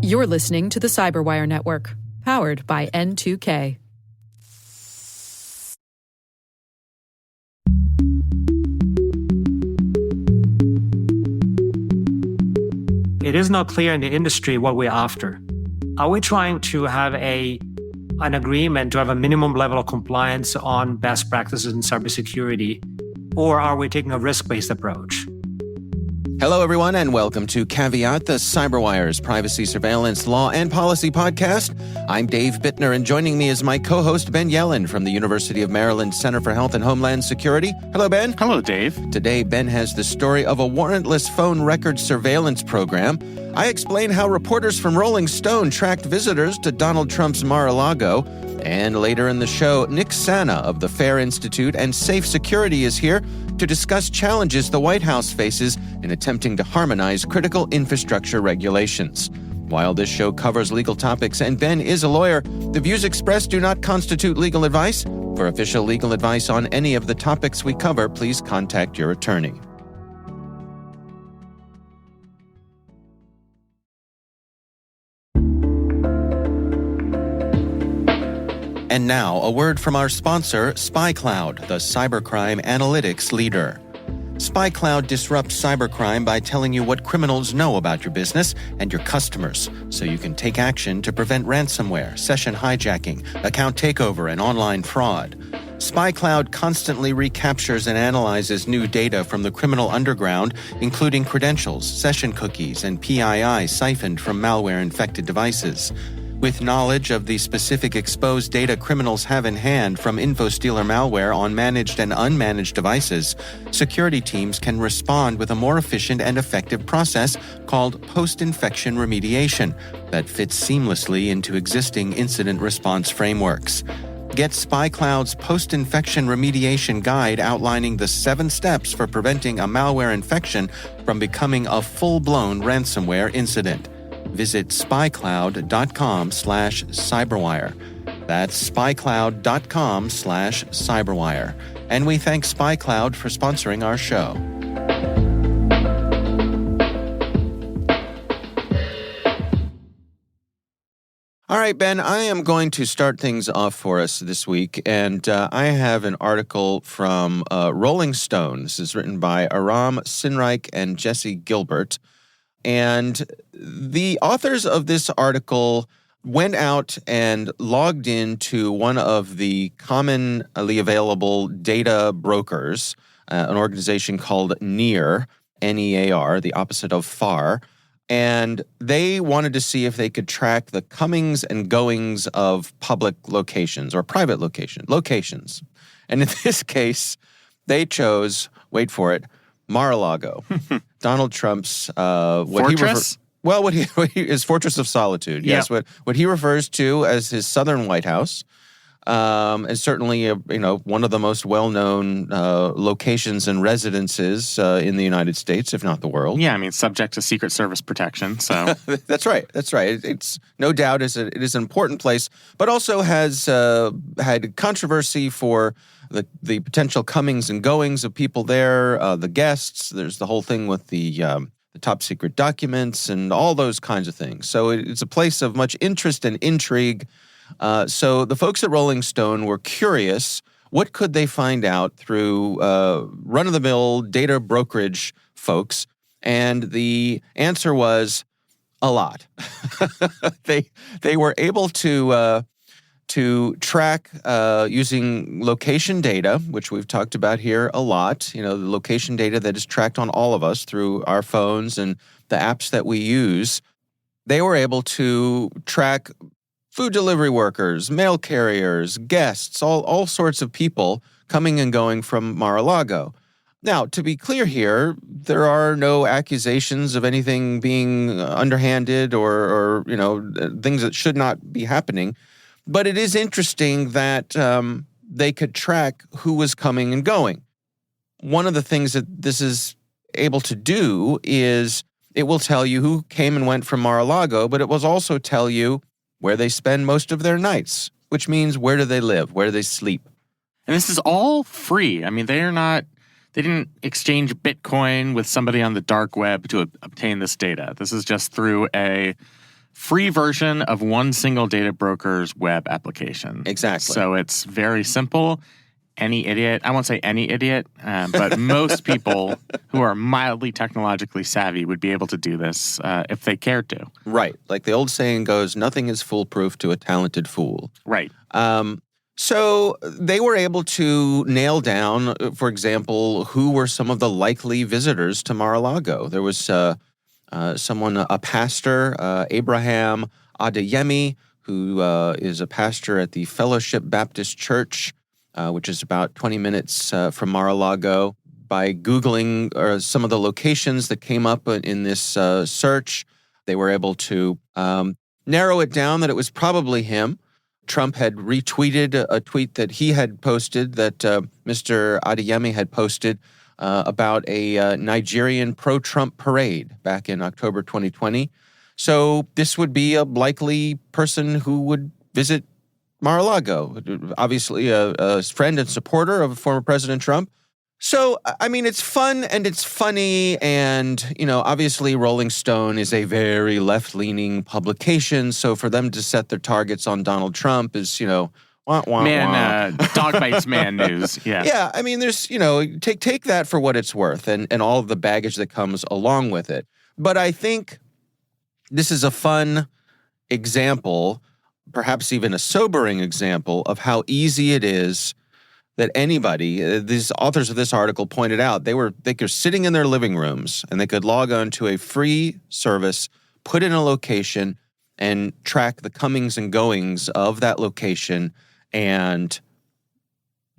You're listening to the Cyberwire Network, powered by N2K. It is not clear in the industry what we're after. Are we trying to have an agreement to have a minimum level of compliance on best practices in cybersecurity, or are we taking a risk-based approach? Hello, everyone, and welcome to Caveat, the Cyberwire's privacy, surveillance, law, and policy podcast. I'm Dave Bittner, and joining me is my co-host, Ben Yellen from the University of Maryland Center for Health and Homeland Security. Hello, Ben. Hello, Dave. Today, Ben has the story of a warrantless phone record surveillance program. I explain how reporters from Rolling Stone tracked visitors to Donald Trump's Mar-a-lago. And later in the show, Nick Sanna of the FAIR Institute and Safe Security is here to discuss challenges the White House faces in attempting to harmonize critical infrastructure regulations. While this show covers legal topics and Ben is a lawyer, the views expressed do not constitute legal advice. For official legal advice on any of the topics we cover, please contact your attorney. And now, a word from our sponsor, SpyCloud, the cybercrime analytics leader. SpyCloud disrupts cybercrime by telling you what criminals know about your business and your customers, so you can take action to prevent ransomware, session hijacking, account takeover, and online fraud. SpyCloud constantly recaptures and analyzes new data from the criminal underground, including credentials, session cookies, and PII siphoned from malware-infected devices. With knowledge of the specific exposed data criminals have in hand from InfoStealer malware on managed and unmanaged devices, security teams can respond with a more efficient and effective process called post-infection remediation that fits seamlessly into existing incident response frameworks. Get SpyCloud's post-infection remediation guide outlining the 7 steps for preventing a malware infection from becoming a full-blown ransomware incident. Visit spycloud.com/cyberwire. That's spycloud.com/cyberwire. And we thank SpyCloud for sponsoring our show. All right, Ben, I am going to start things off for us this week, and I have an article from Rolling Stone. This is written by Aram Sinreich and Jesse Gilbert. And the authors of this article went out and logged into one of the commonly available data brokers, an organization called NEAR, N-E-A-R, the opposite of FAR, and they wanted to see if they could track the comings and goings of public locations or private locations. And in this case, they chose, wait for it, Mar-a-lago. Donald Trump's Fortress? His Fortress of Solitude. Yes, Yep. what he refers to as his Southern White House, is certainly one of the most well-known locations and residences in the United States, if not the world. Yeah, I mean, subject to Secret Service protection. So That's right. It's no doubt it is an important place, but also has had controversy for the potential comings and goings of people there, the guests. There's the whole thing with the top secret documents and all those kinds of things. So it's a place of much interest and intrigue. So the folks at Rolling Stone were curious, what could they find out through run-of-the-mill data brokerage folks? And the answer was a lot. They were able to track using location data, which we've talked about here a lot, the location data that is tracked on all of us through our phones and the apps that we use. They were able to track food delivery workers, mail carriers, guests, all sorts of people coming and going from Mar-a-lago. Now, to be clear here, there are no accusations of anything being underhanded or things that should not be happening. But it is interesting that they could track who was coming and going. One of the things that this is able to do is it will tell you who came and went from Mar-a-Lago, but it will also tell you where they spend most of their nights, which means where do they live, where do they sleep. And this is all free. I mean, they're not They didn't exchange Bitcoin with somebody on the dark web to obtain this data. This is just through a free version of one single data broker's web application. Exactly. So it's very simple. Any idiot, I won't say any idiot, but most people who are mildly technologically savvy would be able to do this if they cared to. Right. Like the old saying goes, nothing is foolproof to a talented fool. Right. So they were able to nail down, for example, who were some of the likely visitors to Mar-a-Lago. There was someone, a pastor, Abraham Adeyemi, who is a pastor at the Fellowship Baptist Church, which is about 20 minutes from Mar-a-Lago. By Googling some of the locations that came up in this search, they were able to narrow it down that it was probably him. Trump had retweeted a tweet that he had posted, that Mr. Adeyemi had posted about a Nigerian pro-Trump parade back in October 2020. So this would be a likely person who would visit Mar-a-Lago, obviously a friend and supporter of former President Trump. So, I mean, it's fun and it's funny, and, obviously Rolling Stone is a very left-leaning publication, so for them to set their targets on Donald Trump is, wah, wah, wah. Dog bites man news, yeah. Yeah, I mean, there's, take that for what it's worth and all of the baggage that comes along with it. But I think this is a fun example, perhaps even a sobering example, of how easy it is that anybody, these authors of this article pointed out, they were sitting in their living rooms and they could log on to a free service, put in a location, and track the comings and goings of that location and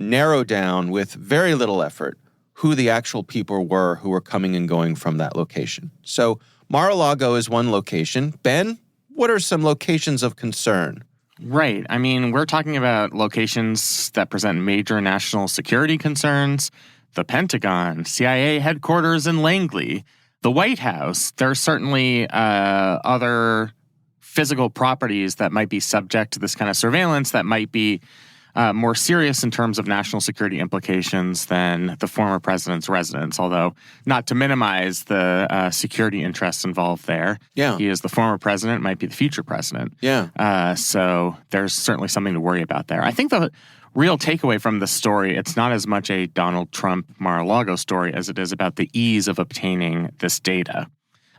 narrow down with very little effort who the actual people were who were coming and going from that location. So Mar-a-Lago is one location. Ben, what are some locations of concern? Right. I mean, we're talking about locations that present major national security concerns. The Pentagon, CIA headquarters in Langley, the White House. There are certainly other physical properties that might be subject to this kind of surveillance that might be more serious in terms of national security implications than the former president's residence, although not to minimize the security interests involved there. Yeah. He is the former president, might be the future president. Yeah. So there's certainly something to worry about there. I think the real takeaway from this story, it's not as much a Donald Trump Mar-a-Lago story as it is about the ease of obtaining this data.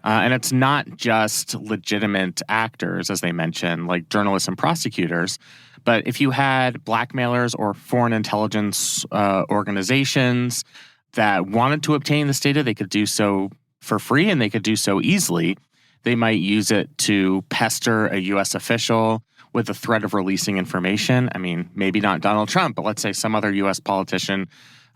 And it's not just legitimate actors, as they mentioned, like journalists and prosecutors, but if you had blackmailers or foreign intelligence organizations that wanted to obtain this data, they could do so for free and they could do so easily. They might use it to pester a U.S. official with the threat of releasing information. I mean, maybe not Donald Trump, but let's say some other U.S. politician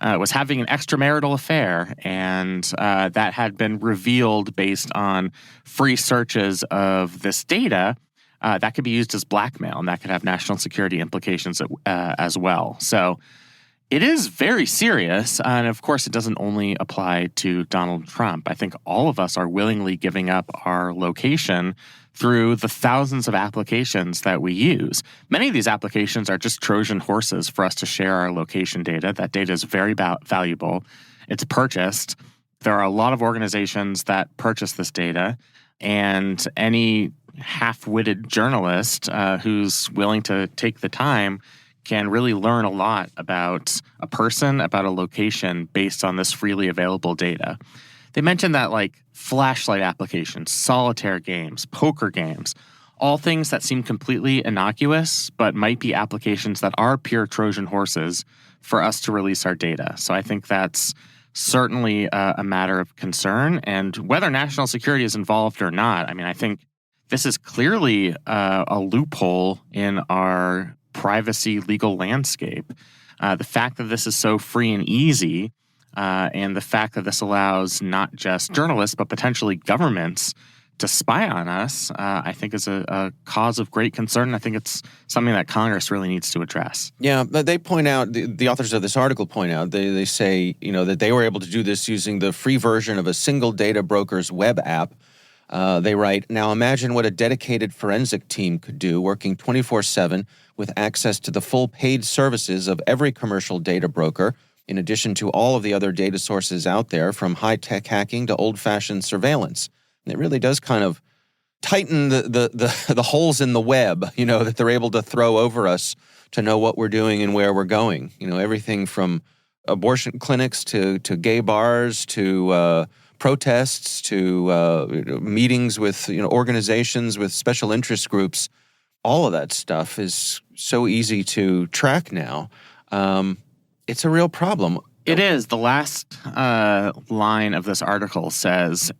was having an extramarital affair, and that had been revealed based on free searches of this data. That could be used as blackmail, and that could have national security implications as well. So it is very serious, and of course it doesn't only apply to Donald Trump. I think all of us are willingly giving up our location through the thousands of applications that we use. Many of these applications are just Trojan horses for us to share our location data. That data is very valuable. It's purchased. There are a lot of organizations that purchase this data, and any half-witted journalist who's willing to take the time can really learn a lot about a person, about a location based on this freely available data. They mentioned that like flashlight applications, solitaire games, poker games, all things that seem completely innocuous, but might be applications that are pure Trojan horses for us to release our data. So I think that's certainly a matter of concern. And whether national security is involved or not, I mean, I think this is clearly a loophole in our privacy legal landscape. The fact that this is so free and easy, and the fact that this allows not just journalists, but potentially governments to spy on us, I think is a cause of great concern. I think it's something that Congress really needs to address. Yeah, but they point out, the authors of this article point out, they say, that they were able to do this using the free version of a single data broker's web app. They write, now imagine what a dedicated forensic team could do working 24/7 with access to the full paid services of every commercial data broker in addition to all of the other data sources out there, from high-tech hacking to old-fashioned surveillance. And it really does kind of tighten the holes in the web, that they're able to throw over us to know what we're doing and where we're going. Everything from abortion clinics to gay bars to protests to meetings with organizations with special interest groups. All of that stuff is so easy to track now. It's a real problem. It is. The last line of this article says,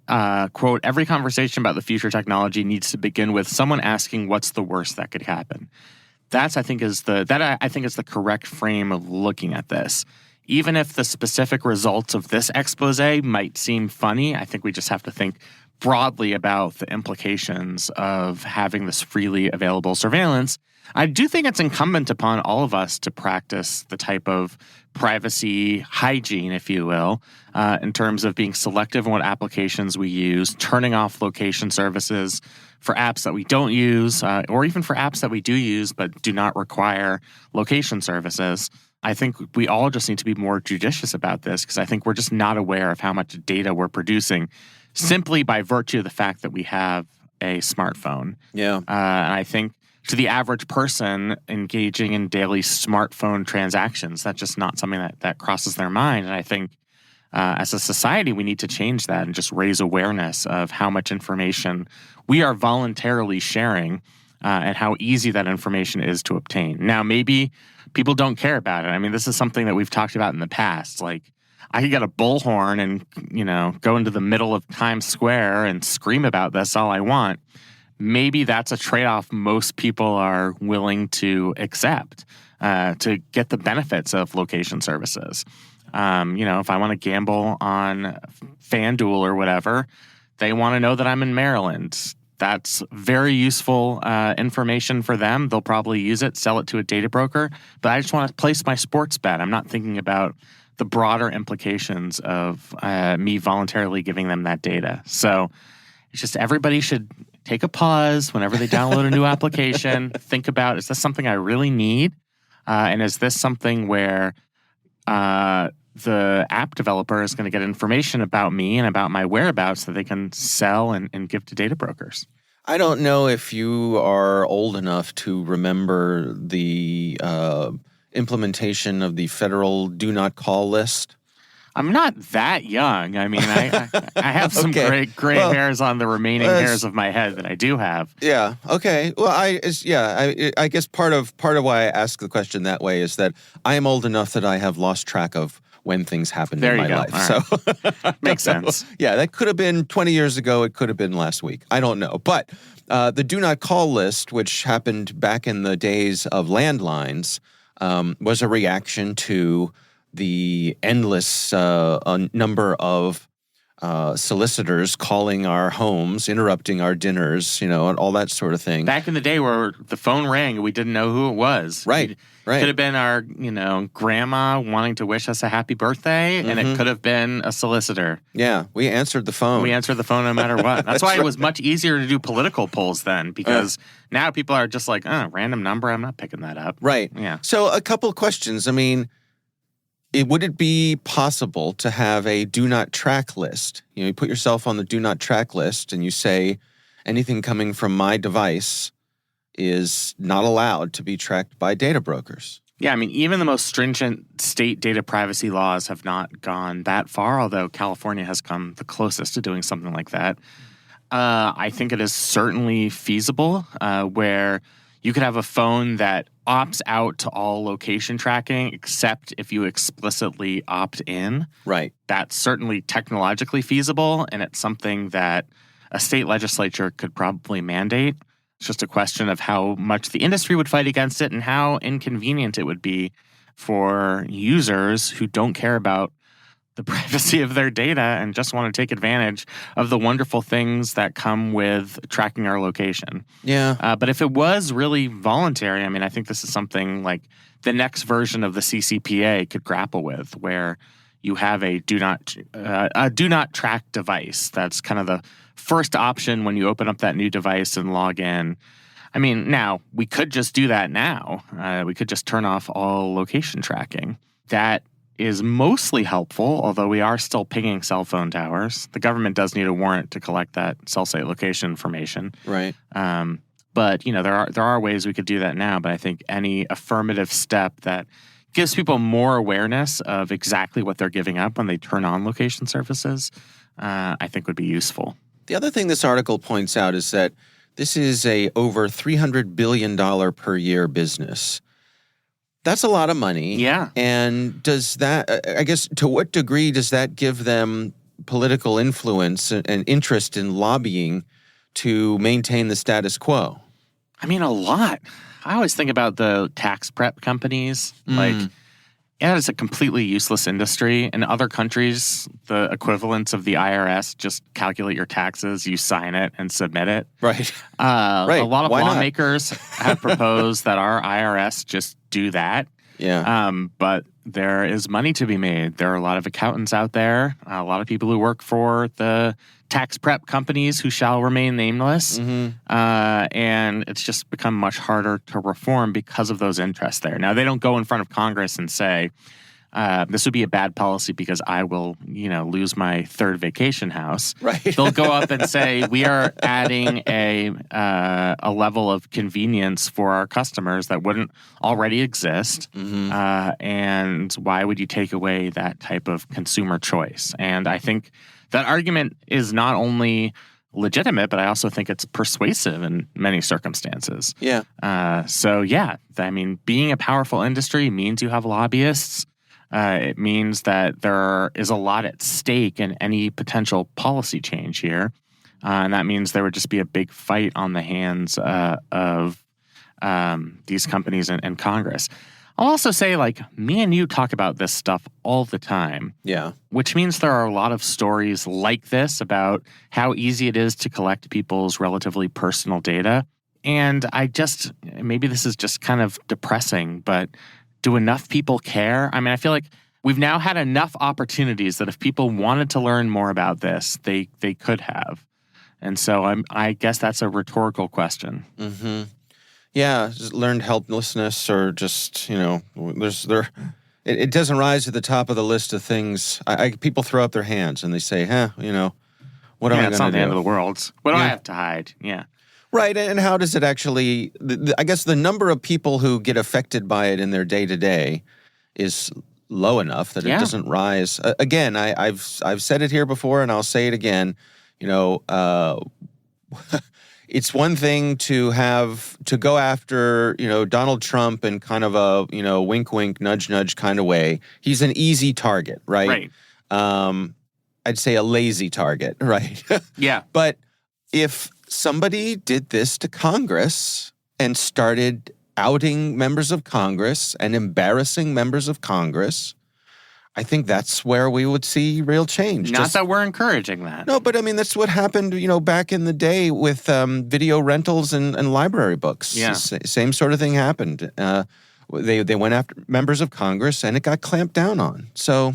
quote, "Every conversation about the future technology needs to begin with someone asking what's the worst that could happen." I think is the correct frame of looking at this. Even if the specific results of this expose might seem funny, I think we just have to think broadly about the implications of having this freely available surveillance. I do think it's incumbent upon all of us to practice the type of privacy hygiene, if you will, in terms of being selective in what applications we use, turning off location services for apps that we don't use, or even for apps that we do use but do not require location services. I think we all just need to be more judicious about this, because I think we're just not aware of how much data we're producing simply by virtue of the fact that we have a smartphone. Yeah. And I think to the average person engaging in daily smartphone transactions, that's just not something that crosses their mind. And I think as a society, we need to change that and just raise awareness of how much information we are voluntarily sharing and how easy that information is to obtain. Now, maybe people don't care about it. I mean, this is something that we've talked about in the past. Like, I could get a bullhorn and, go into the middle of Times Square and scream about this all I want. Maybe that's a trade-off most people are willing to accept to get the benefits of location services. If I want to gamble on FanDuel or whatever, they want to know that I'm in Maryland. That's very useful information for them. They'll probably use it, sell it to a data broker. But I just want to place my sports bet. I'm not thinking about the broader implications of me voluntarily giving them that data. So it's just everybody should take a pause whenever they download a new application. Think about, is this something I really need? And is this something where the app developer is going to get information about me and about my whereabouts that they can sell and give to data brokers? I don't know if you are old enough to remember the implementation of the federal do not call list. I'm not that young. I mean, I have some Okay. gray hairs on the remaining hairs of my head that I do have. Yeah. Okay. Well, I guess part of why I ask the question that way is that I am old enough that I have lost track of when things happened in my life. All right. So Makes sense. Yeah, that could have been 20 years ago. It could have been last week. I don't know. But the do not call list, which happened back in the days of landlines, was a reaction to the endless number of solicitors calling our homes, interrupting our dinners, and all that sort of thing. Back in the day where the phone rang and we didn't know who it was. Right. Could have been our, grandma wanting to wish us a happy birthday, and it could have been a solicitor. Yeah, we answered the phone. We answered the phone no matter what. That's why it was much easier to do political polls then, because now people are just like, random number, I'm not picking that up. Right. Yeah. So a couple of questions. I mean, would it be possible to have a do not track list? You put yourself on the do not track list and you say anything coming from my device is not allowed to be tracked by data brokers. Yeah, I mean, even the most stringent state data privacy laws have not gone that far, although California has come the closest to doing something like that. I think it is certainly feasible where you could have a phone that opts out to all location tracking, except if you explicitly opt in. Right. That's certainly technologically feasible, and it's something that a state legislature could probably mandate. It's just a question of how much the industry would fight against it and how inconvenient it would be for users who don't care about the privacy of their data and just want to take advantage of the wonderful things that come with tracking our location. Yeah. But if it was really voluntary, I mean, I think this is something like the next version of the CCPA could grapple with, where you have a do not track device. That's kind of the first option when you open up that new device and log in. I mean, now we could just do that now. We could just turn off all location tracking. That is mostly helpful, although we are still pinging cell phone towers. The government does need a warrant to collect that cell site location information. Right. But, there are ways we could do that now. But I think any affirmative step that gives people more awareness of exactly what they're giving up when they turn on location services, I think would be useful. The other thing this article points out is that this is a over $300 billion per year business. That's a lot of money. Yeah. And does that, I guess, to what degree does that give them political influence and interest in lobbying to maintain the status quo? I mean, a lot. I always think about the tax prep companies. It's a completely useless industry. In other countries, the equivalents of the IRS just calculate your taxes, you sign it, and submit it. Right. A lot of Why not? lawmakers have proposed that our IRS just do that. Yeah. But there is money to be made. There are a lot of accountants out there, a lot of people who work for the tax prep companies who shall remain nameless. And it's just become much harder to reform because of those interests there. Now, they don't go in front of Congress and say, this would be a bad policy because I will, lose my third vacation house. Right. They'll go up and say, we are adding a level of convenience for our customers that wouldn't already exist. And why would you take away that type of consumer choice? And I think that argument is not only legitimate, but I also think it's persuasive in many circumstances. Yeah. Being a powerful industry means you have lobbyists. It means that there is a lot at stake in any potential policy change here. And that means there would just be a big fight on the hands of these companies and Congress. I'll also say, me and you talk about this stuff all the time. Yeah. Which means there are a lot of stories like this about how easy it is to collect people's relatively personal data. And maybe this is just kind of depressing, but do enough people care? I feel like we've now had enough opportunities that if people wanted to learn more about this, they could have. And so I guess that's a rhetorical question. Mm-hmm. Yeah, just learned helplessness or just, it doesn't rise to the top of the list of things. People throw up their hands and they say, what am I going to do? It's not the end of the world. What do I have to hide? Yeah. Right, and how does it actually, I guess the number of people who get affected by it in their day-to-day is low enough that it doesn't rise. Again, I've said it here before and I'll say it again, it's one thing to go after, Donald Trump in kind of a, wink, wink, nudge, nudge kind of way. He's an easy target, right? I'd say a lazy target, right? Yeah. But if somebody did this to Congress and started outing members of Congress and embarrassing members of Congress, I think that's where we would see real change. Not that we're encouraging that. No, but that's what happened, back in the day with video rentals and library books. Yeah. Same sort of thing happened. They went after members of Congress and it got clamped down on. So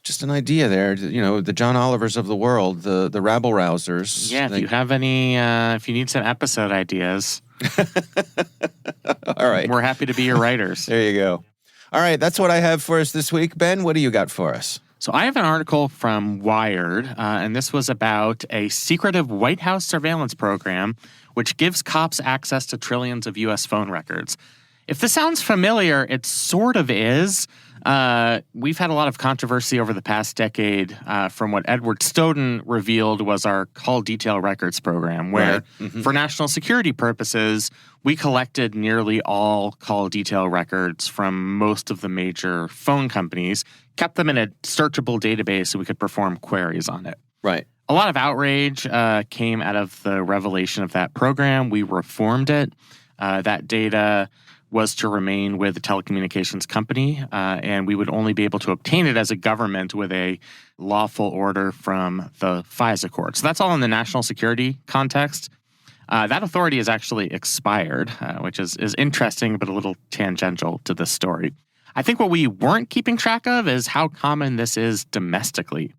just an idea there, the John Olivers of the world, the rabble rousers. Yeah, if you have any, if you need some episode ideas. All right. We're happy to be your writers. There you go. All right, that's what I have for us this week. Ben, what do you got for us? So I have an article from Wired, and this was about a secretive White House surveillance program which gives cops access to trillions of U.S. phone records. If this sounds familiar, it sort of is. We've had a lot of controversy over the past decade from what Edward Snowden revealed was our call detail records program, where for national security purposes, we collected nearly all call detail records from most of the major phone companies, kept them in a searchable database so we could perform queries on it. Right. A lot of outrage came out of the revelation of that program. We reformed it. That data was to remain with the telecommunications company, and we would only be able to obtain it as a government with a lawful order from the FISA court. So that's all in the national security context. That authority is actually expired, which is interesting but a little tangential to this story. I think what we weren't keeping track of is how common this is domestically.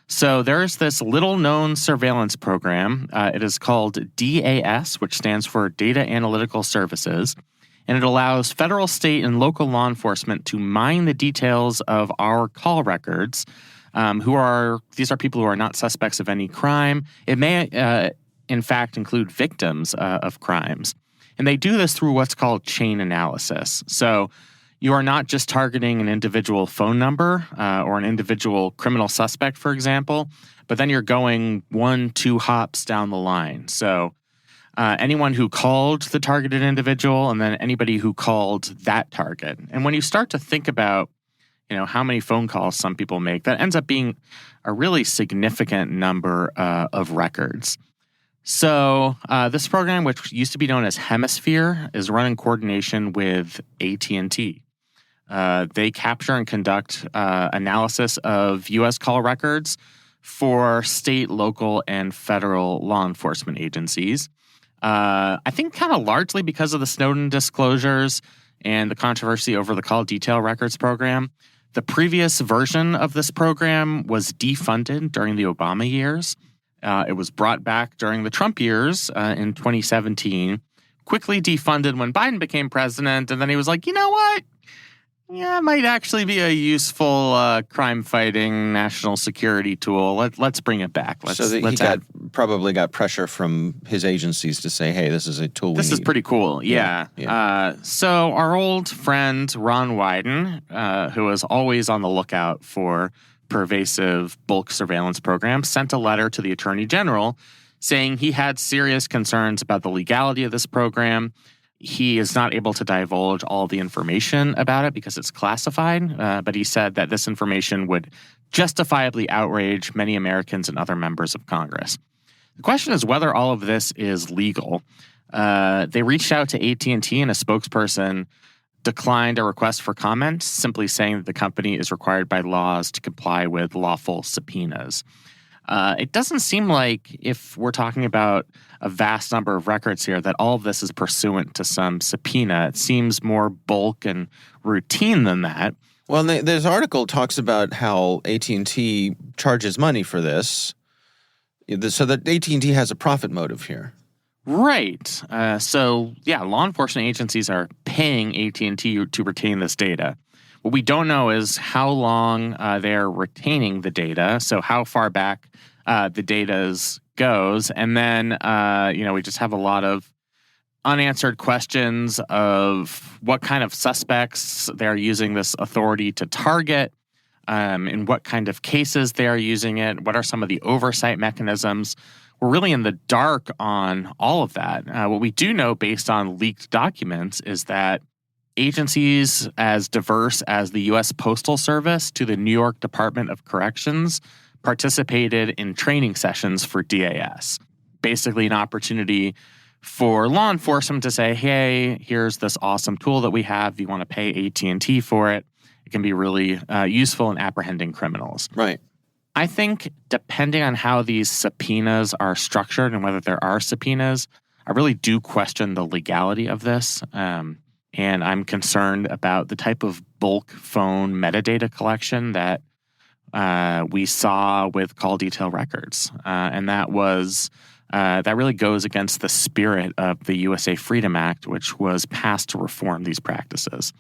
So there's this little-known surveillance program. It is called DAS, which stands for Data Analytical Services. and it allows federal, state, and local law enforcement to mine the details of our call records. These are people who are not suspects of any crime. It may, in fact, include victims of crimes. And they do this through what's called chain analysis. So you are not just targeting an individual phone number or an individual criminal suspect, for example, but then you're going 1-2 hops down the line. So anyone who called the targeted individual and then anybody who called that target. And when you start to think about, how many phone calls some people make, that ends up being a really significant number of records. So this program, which used to be known as Hemisphere, is run in coordination with AT&T. They capture and conduct analysis of U.S. call records for state, local, and federal law enforcement agencies. I think kind of largely because of the Snowden disclosures and the controversy over the call detail records program. The previous version of this program was defunded during the Obama years. It was brought back during the Trump years in 2017, quickly defunded when Biden became president, and then he was like, you know what? Yeah, it might actually be a useful crime-fighting national security tool. Let's bring it back. Probably got pressure from his agencies to say, hey, this is a tool we need. This is pretty cool, yeah. So our old friend Ron Wyden, who is always on the lookout for pervasive bulk surveillance programs, sent a letter to the Attorney General saying he had serious concerns about the legality of this program. He is not able to divulge all the information about it because it's classified, but he said that this information would justifiably outrage many Americans and other members of Congress. The question is whether all of this is legal. They reached out to AT&T, and a spokesperson declined a request for comment, simply saying that the company is required by laws to comply with lawful subpoenas. It doesn't seem like, if we're talking about a vast number of records here, that all of this is pursuant to some subpoena. It seems more bulk and routine than that. Well, this article talks about how AT&T charges money for this, so that AT&T has a profit motive here. Right. So, law enforcement agencies are paying AT&T to retain this data. What we don't know is how long they're retaining the data, so how far back the data goes. And then, we just have a lot of unanswered questions of what kind of suspects they're using this authority to target, in what kind of cases they are using it, what are some of the oversight mechanisms. We're really in the dark on all of that. What we do know based on leaked documents is that agencies as diverse as the U.S. Postal Service to the New York Department of Corrections participated in training sessions for DAS. Basically an opportunity for law enforcement to say, hey, here's this awesome tool that we have. If you want to pay AT&T for it, it can be really useful in apprehending criminals. Right. I think depending on how these subpoenas are structured and whether there are subpoenas, I really do question the legality of this. And I'm concerned about the type of bulk phone metadata collection that we saw with call detail records. And that really goes against the spirit of the USA Freedom Act, which was passed to reform these practices.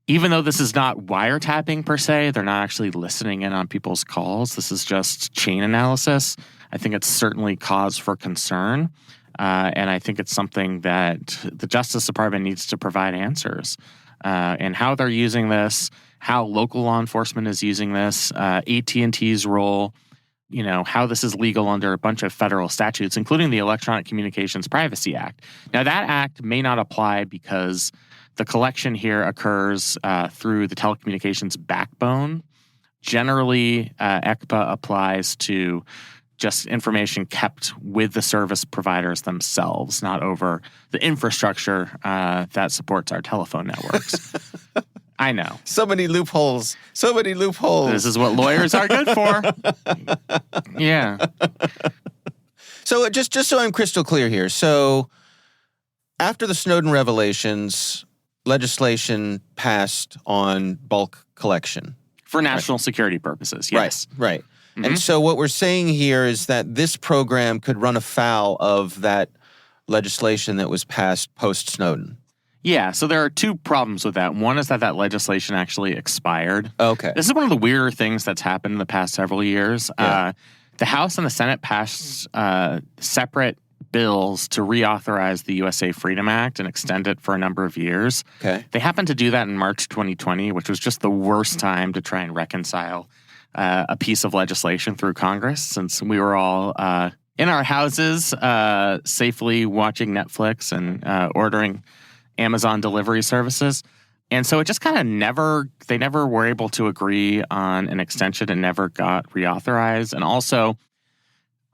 Even though this is not wiretapping per se, they're not actually listening in on people's calls. This is just chain analysis. I think it's certainly cause for concern. And I think it's something that the Justice Department needs to provide answers. And how they're using this, how local law enforcement is using this, AT&T's role, how this is legal under a bunch of federal statutes, including the Electronic Communications Privacy Act. Now, that act may not apply because the collection here occurs through the telecommunications backbone. Generally, ECPA applies to just information kept with the service providers themselves, not over the infrastructure that supports our telephone networks. I know. So many loopholes. This is what lawyers are good for. Yeah. So just so I'm crystal clear here. So after the Snowden revelations, legislation passed on bulk collection. For national security purposes, yes. Right. Mm-hmm. And so what we're saying here is that this program could run afoul of that legislation that was passed post-Snowden. Yeah, so there are two problems with that. One is that legislation actually expired. Okay. This is one of the weirder things that's happened in the past several years. Yeah. The House and the Senate passed separate bills to reauthorize the USA Freedom Act and extend it for a number of years. Okay. They happened to do that in March 2020, which was just the worst time to try and reconcile a piece of legislation through Congress, since we were all in our houses safely watching Netflix and ordering Amazon delivery services. And so it just kind of they never were able to agree on an extension. It never got reauthorized. And also,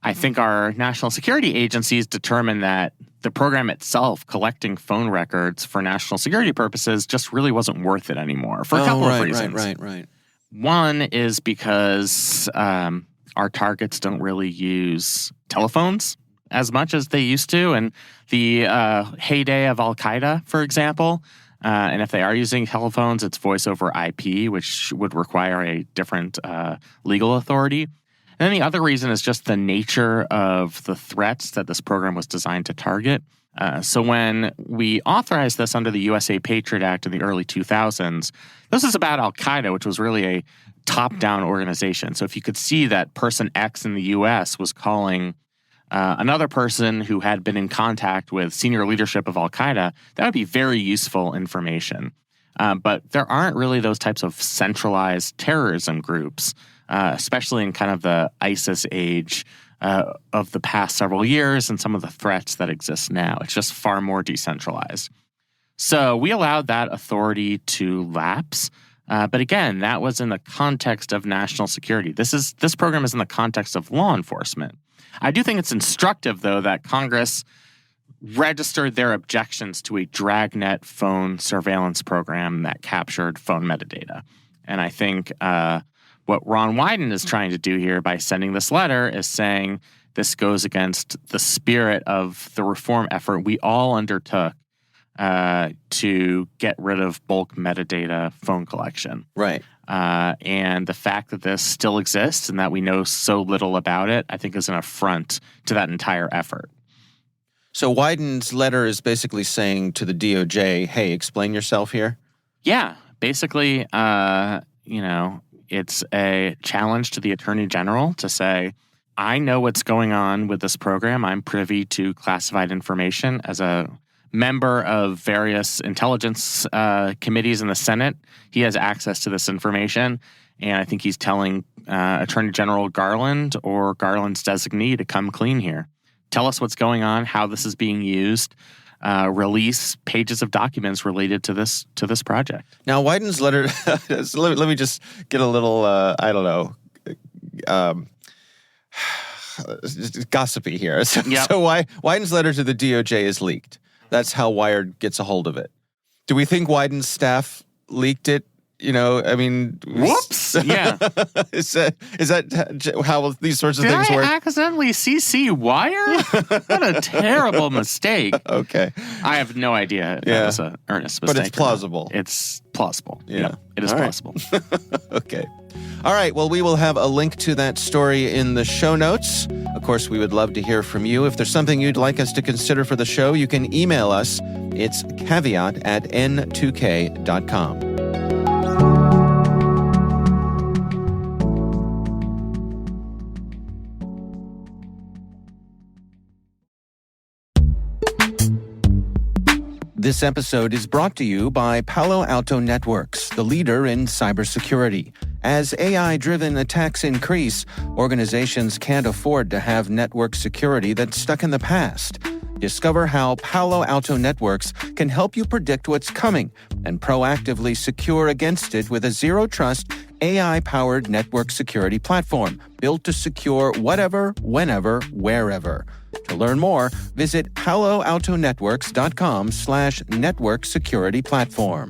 I think our national security agencies determined that the program itself, collecting phone records for national security purposes, just really wasn't worth it anymore for a couple of reasons. Right. One is because our targets don't really use telephones as much as they used to. And the heyday of Al-Qaeda, for example, and if they are using telephones, it's voice over IP, which would require a different legal authority. And then the other reason is just the nature of the threats that this program was designed to target. So when we authorized this under the USA Patriot Act in the early 2000s, this is about Al-Qaeda, which was really a top-down organization. So if you could see that person X in the U.S. was calling another person who had been in contact with senior leadership of Al-Qaeda, that would be very useful information. But there aren't really those types of centralized terrorism groups, especially in kind of the ISIS age of the past several years and some of the threats that exist now. It's just far more decentralized. So we allowed that authority to lapse. But again, that was in the context of national security. This program is in the context of law enforcement. I do think it's instructive, though, that Congress registered their objections to a dragnet phone surveillance program that captured phone metadata. And I think what Ron Wyden is trying to do here by sending this letter is saying this goes against the spirit of the reform effort we all undertook to get rid of bulk metadata phone collection. Right. And the fact that this still exists and that we know so little about it, I think is an affront to that entire effort. So Wyden's letter is basically saying to the DOJ, hey, explain yourself here? Yeah. Basically, it's a challenge to the Attorney General to say, I know what's going on with this program. I'm privy to classified information as a member of various intelligence committees in the Senate. He has access to this information, and I think he's telling Attorney General Garland or Garland's designee to come clean here. Tell us what's going on, how this is being used, release pages of documents related to this project. Now, Wyden's letter, let me just get a little, gossipy here. So Wyden's letter to the DOJ is leaked. That's how Wired gets a hold of it. Do we think Wyden's staff leaked it? Whoops! Yeah. Is that how these sorts of Did things I work? accidentally CC Wired? What a terrible mistake. Okay. I have no idea if that was an earnest mistake. But it's plausible. It's plausible. Yeah. It is plausible. Okay. All right. Well, we will have a link to that story in the show notes. Of course, we would love to hear from you. If there's something you'd like us to consider for the show, you can email us. It's caveat@n2k.com. This episode is brought to you by Palo Alto Networks, the leader in cybersecurity. As AI-driven attacks increase, organizations can't afford to have network security that's stuck in the past. Discover how Palo Alto Networks can help you predict what's coming and proactively secure against it with a zero-trust, AI-powered network security platform built to secure whatever, whenever, wherever. To learn more, visit paloaltonetworks.com/network security platform.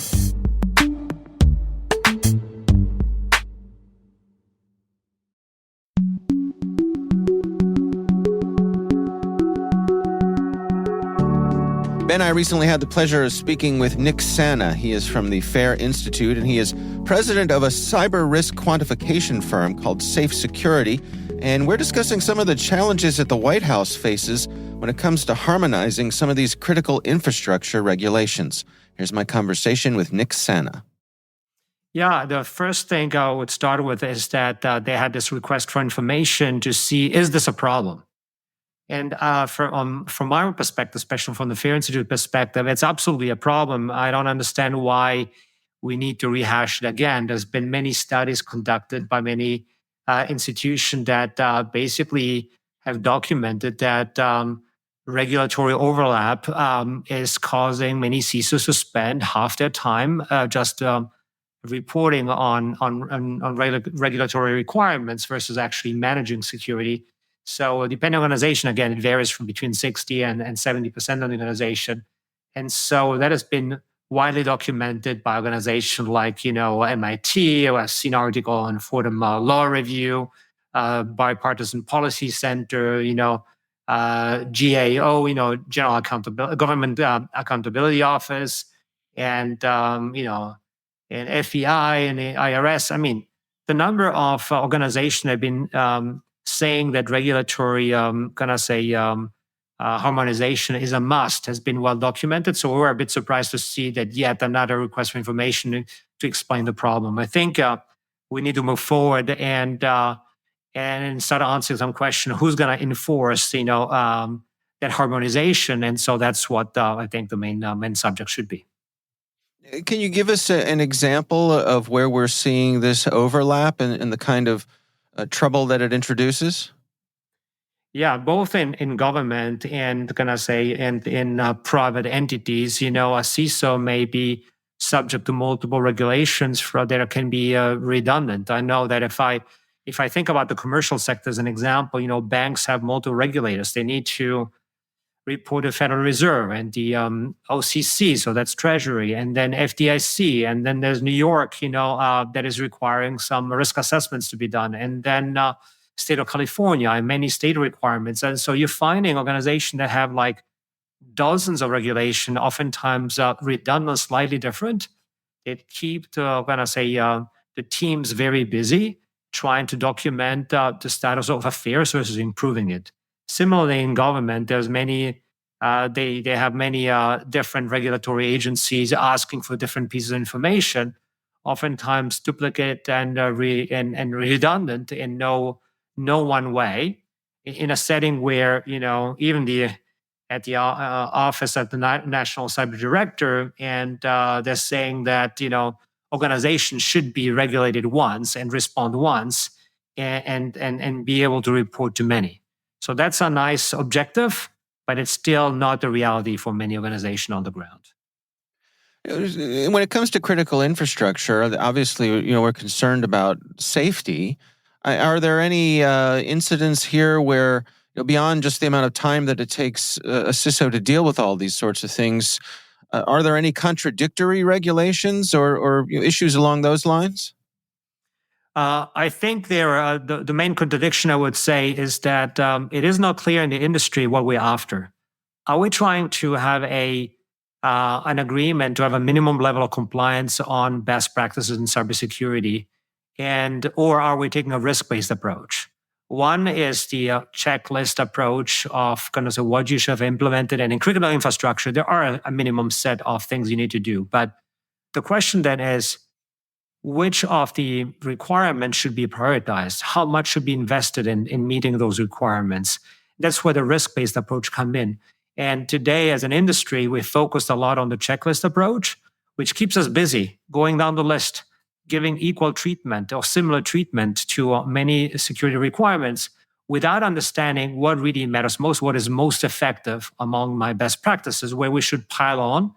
Ben, I recently had the pleasure of speaking with Nick Sanna. He is from the FAIR Institute, and he is president of a cyber risk quantification firm called Safe Security. And we're discussing some of the challenges that the White House faces when it comes to harmonizing some of these critical infrastructure regulations. Here's my conversation with Nick Sanna. Yeah, the first thing I would start with is that they had this request for information to see, is this a problem? And from my perspective, especially from the Fear Institute perspective, it's absolutely a problem. I don't understand why we need to rehash it again. There's been many studies conducted by many institutions that basically have documented that regulatory overlap is causing many CISOs to spend half their time just reporting on regulatory requirements versus actually managing security. So depending on organization, again, it varies from between 60 and 70% of the organization. And so that has been widely documented by organizations like, MIT, or I've seen an article on Fordham Law Review, Bipartisan Policy Center, GAO, General Accountability, Government Accountability Office, and, and FEI and the IRS. I mean, the number of organizations have been saying that regulatory, harmonization is a must has been well documented. So we're a bit surprised to see that yet another request for information to explain the problem. I think we need to move forward and start answering some question: who's going to enforce, that harmonization? And so that's what I think the main subject should be. Can you give us an example of where we're seeing this overlap and the kind of trouble that it introduces? Yeah, both in government and and in private entities. A CISO may be subject to multiple regulations that can be redundant. I know that if I think about the commercial sector as an example, banks have multiple regulators. They need to report to Federal Reserve and the OCC, so that's Treasury, and then FDIC, and then there's New York, that is requiring some risk assessments to be done, and then state of California and many state requirements. And so you're finding organizations that have like dozens of regulation, oftentimes redundant, slightly different. It keep the teams very busy trying to document the status of affairs versus improving it. Similarly, in government, there's many. They have many different regulatory agencies asking for different pieces of information, oftentimes duplicate and redundant in no one way. In a setting where even at the office of the National Cyber Director, and they're saying that organizations should be regulated once and respond once, and be able to report to many. So that's a nice objective, but it's still not the reality for many organizations on the ground. When it comes to critical infrastructure, obviously, we're concerned about safety. Are there any incidents here where, beyond just the amount of time that it takes a CISO to deal with all these sorts of things, are there any contradictory regulations or issues along those lines? I think the main contradiction, I would say, is that it is not clear in the industry what we're after. Are we trying to have an agreement to have a minimum level of compliance on best practices in cybersecurity, or are we taking a risk-based approach? One is the checklist approach of what you should have implemented, and in critical infrastructure, there are a minimum set of things you need to do. But the question then is, which of the requirements should be prioritized? How much should be invested in meeting those requirements? That's where the risk-based approach comes in. And today, as an industry, we focused a lot on the checklist approach, which keeps us busy going down the list, giving equal treatment or similar treatment to many security requirements without understanding what really matters most, what is most effective among my best practices, where we should pile on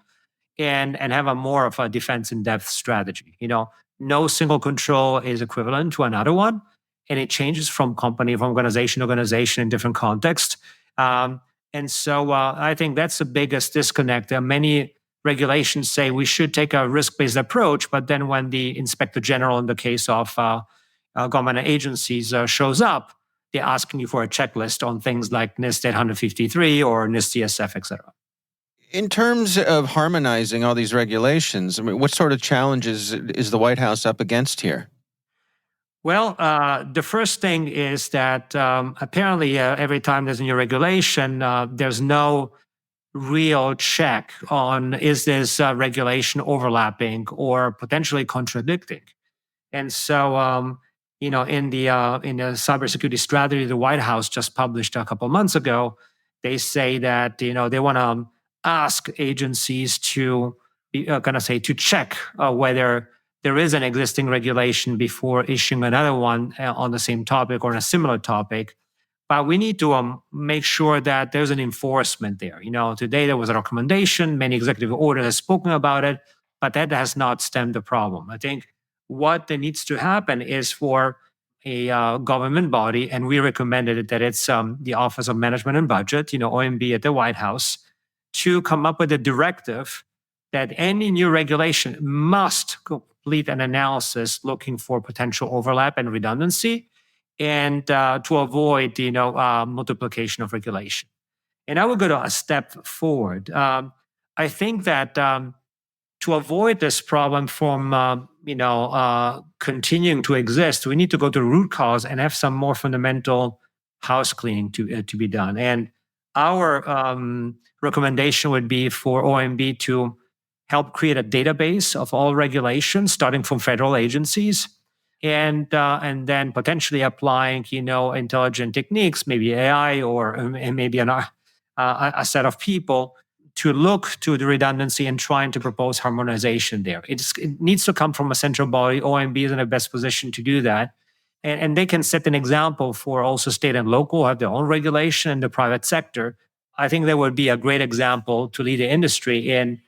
and have a more of a defense in depth strategy. No single control is equivalent to another one, and it changes from company, from organization to organization in different contexts. And so I think that's the biggest disconnect. There are many regulations say we should take a risk-based approach, but then when the Inspector General, in the case of government agencies, shows up, they're asking you for a checklist on things like NIST 853 or NIST CSF, et cetera. In terms of harmonizing all these regulations, what sort of challenges is the White House up against here? Well, the first thing is that apparently every time there's a new regulation, there's no real check on is this regulation overlapping or potentially contradicting. And so, in the cybersecurity strategy the White House just published a couple of months ago, they say that they want to ask agencies to to check whether there is an existing regulation before issuing another one on the same topic or on a similar topic. But we need to make sure that there's an enforcement there. Today there was a recommendation, many executive orders have spoken about it, but that has not stemmed the problem. I think what there needs to happen is for a government body, and we recommended that it's the Office of Management and Budget, OMB at the White House, to come up with a directive that any new regulation must complete an analysis looking for potential overlap and redundancy, and to avoid multiplication of regulation. And I will go to a step forward. I think that to avoid this problem from continuing to exist, we need to go to the root cause and have some more fundamental house cleaning to be done. And our recommendation would be for OMB to help create a database of all regulations, starting from federal agencies, and then potentially applying intelligent techniques, maybe AI or maybe a set of people to look to the redundancy and trying to propose harmonization there. It needs to come from a central body. OMB is in the best position to do that. And they can set an example for also state and local, have their own regulation in the private sector. I think that would be a great example to lead the industry in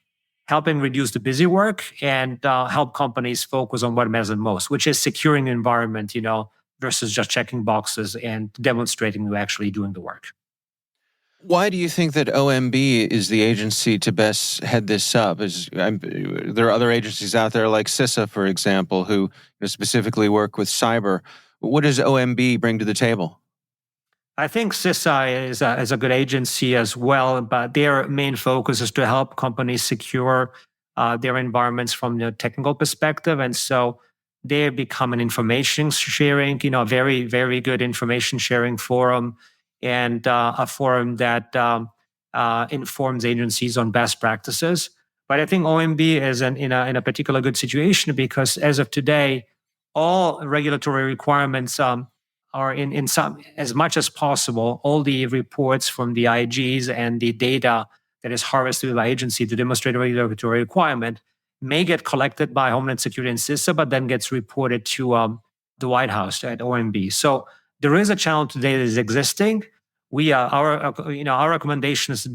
helping reduce the busy work and help companies focus on what matters the most, which is securing the environment, versus just checking boxes and demonstrating you're actually doing the work. Why do you think that OMB is the agency to best head this up? There are other agencies out there like CISA, for example, who specifically work with cyber. What does OMB bring to the table? I think CISA is a good agency as well, but their main focus is to help companies secure their environments from the technical perspective. And so they become an information sharing, very, very good information sharing forum, and a forum that informs agencies on best practices. But I think OMB is in a particular good situation because as of today, all regulatory requirements are in some, as much as possible, all the reports from the IGs and the data that is harvested by agency to demonstrate a regulatory requirement may get collected by Homeland Security and CISA, but then gets reported to the White House at OMB. So there is a channel today that is existing. Our recommendation is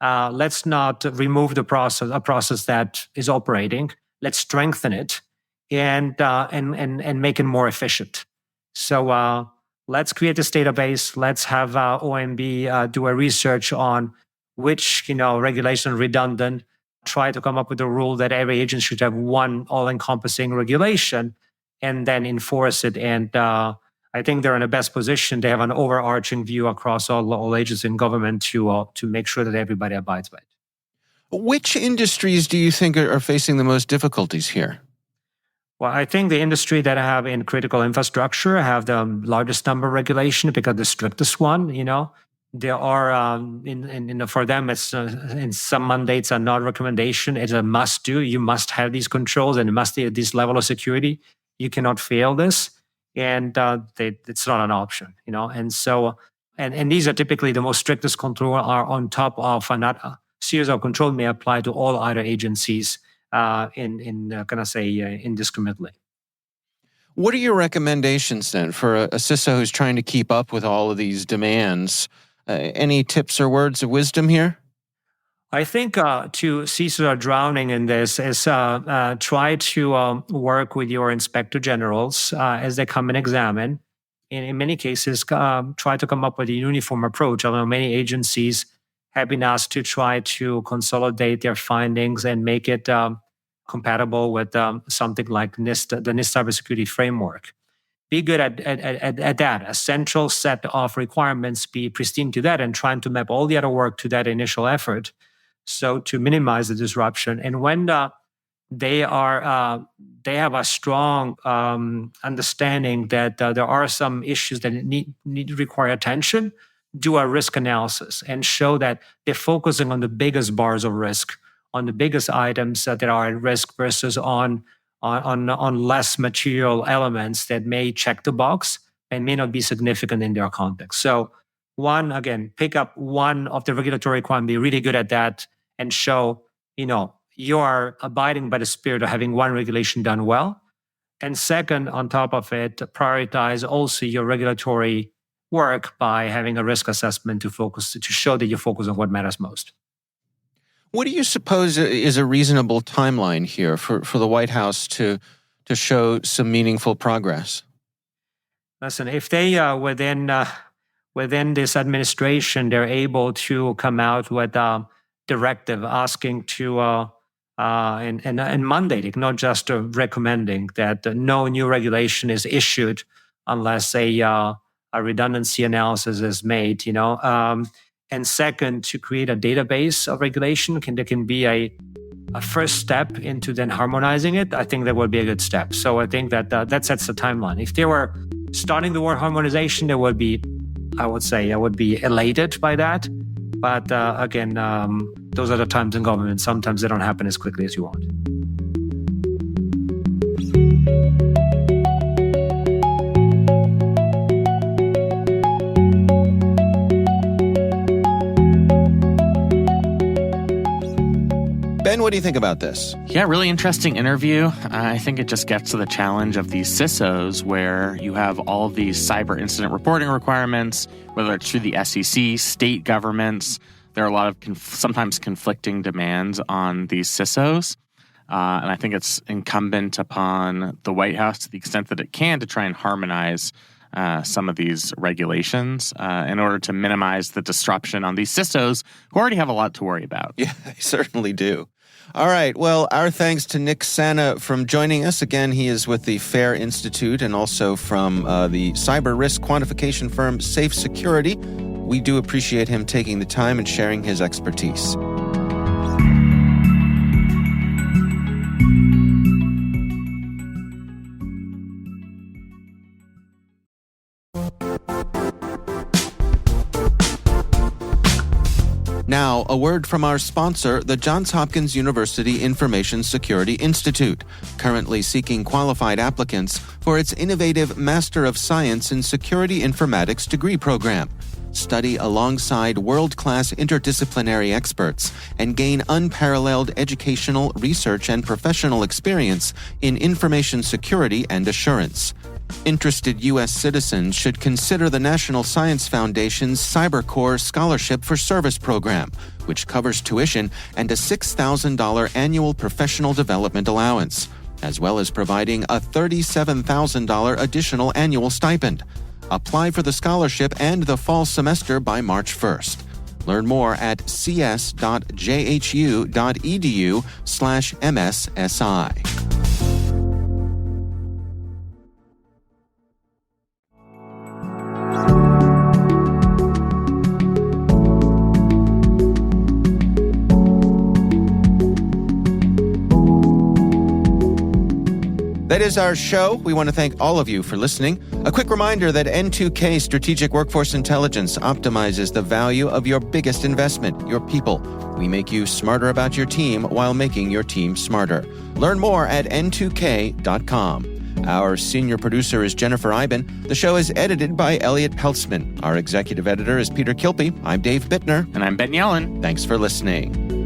let's not remove a process that is operating. Let's strengthen it and make it more efficient. So let's create this database. Let's have OMB do a research on which regulation is redundant. Try to come up with a rule that every agency should have one all-encompassing regulation, and then enforce it. And I think they're in the best position. They have an overarching view across all agencies in government to make sure that everybody abides by it. Which industries do you think are facing the most difficulties here? Well, I think the industry that have in critical infrastructure have the largest number of regulation because the strictest one. There are for them it's in some mandates are not recommendation. It's a must do. You must have these controls and it must be at this level of security. You cannot fail this. And it's not an option, And so, and these are typically the most strictest control are on top of a series of control may apply to all other agencies indiscriminately. What are your recommendations then for a CISO who's trying to keep up with all of these demands? Any tips or words of wisdom here? I think to CISOs are drowning in this is try to work with your inspector generals as they come and examine. And in many cases, try to come up with a uniform approach. I know many agencies have been asked to try to consolidate their findings and make it compatible with something like NIST, the NIST cybersecurity framework. Be good at that. A central set of requirements, be pristine to that, and trying to map all the other work to that initial effort. So to minimize the disruption. And when they have a strong understanding that there are some issues that need to require attention, do a risk analysis and show that they're focusing on the biggest bars of risk, on the biggest items that are at risk versus on less material elements that may check the box and may not be significant in their context. So one, again, pick up one of the regulatory requirements, be really good at that and show, you are abiding by the spirit of having one regulation done well. And second, on top of it, prioritize also your regulatory work by having a risk assessment to show that you focus on what matters most. What do you suppose is a reasonable timeline here for the White House to show some meaningful progress? Listen, if they within this administration, they're able to come out with a directive asking to and mandating, not just recommending that no new regulation is issued unless a redundancy analysis is made, and second, to create a database of regulation, there can be a first step into then harmonizing it. I think that would be a good step. So I think that sets the timeline. If they were starting the word harmonization, I would be elated by that. But again, those are the times in government. Sometimes they don't happen as quickly as you want. Ben, what do you think about this? Yeah, really interesting interview. I think it just gets to the challenge of these CISOs where you have all of these cyber incident reporting requirements, whether it's through the SEC, state governments. There are a lot of sometimes conflicting demands on these CISOs. And I think it's incumbent upon the White House, to the extent that it can, to try and harmonize some of these regulations in order to minimize the disruption on these CISOs who already have a lot to worry about. Yeah, they certainly do. All right. Well, our thanks to Nick Sanna from joining us. Again, he is with the FAIR Institute and also from the cyber risk quantification firm Safe Security. We do appreciate him taking the time and sharing his expertise. Now, a word from our sponsor, the Johns Hopkins University Information Security Institute, currently seeking qualified applicants for its innovative Master of Science in Security Informatics degree program. Study alongside world-class interdisciplinary experts and gain unparalleled educational, research, and professional experience in information security and assurance. Interested U.S. citizens should consider the National Science Foundation's CyberCore Scholarship for Service program, which covers tuition and a $6,000 annual professional development allowance, as well as providing a $37,000 additional annual stipend. Apply for the scholarship and the fall semester by March 1st. Learn more at cs.jhu.edu/MSSI. That is our show. We want to thank all of you for listening. A quick reminder that N2K Strategic Workforce Intelligence optimizes the value of your biggest investment, your people. We make you smarter about your team while making your team smarter. Learn more at n2k.com. Our senior producer is Jennifer Iben. The show is edited by Elliot Peltzman. Our executive editor is Peter Kilpie. I'm Dave Bittner. And I'm Ben Yellen. Thanks for listening.